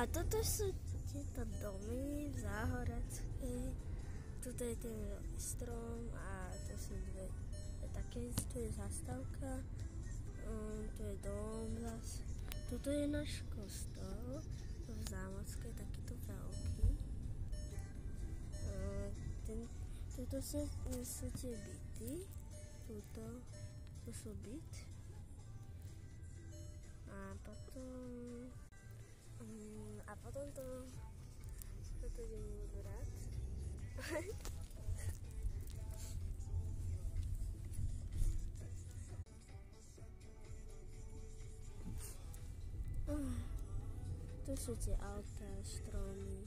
A toto sú tieto domy v Záhoradskej. Tuto je ten strom a to sú dve také, tu je zastávka, tu je dom zase. Tuto je náš kostol v Zámockej, takýto veľký. Tuto sú tie byty, tuto sú byt. A potom toto je môj brat. Tu sú tie autá, stromy.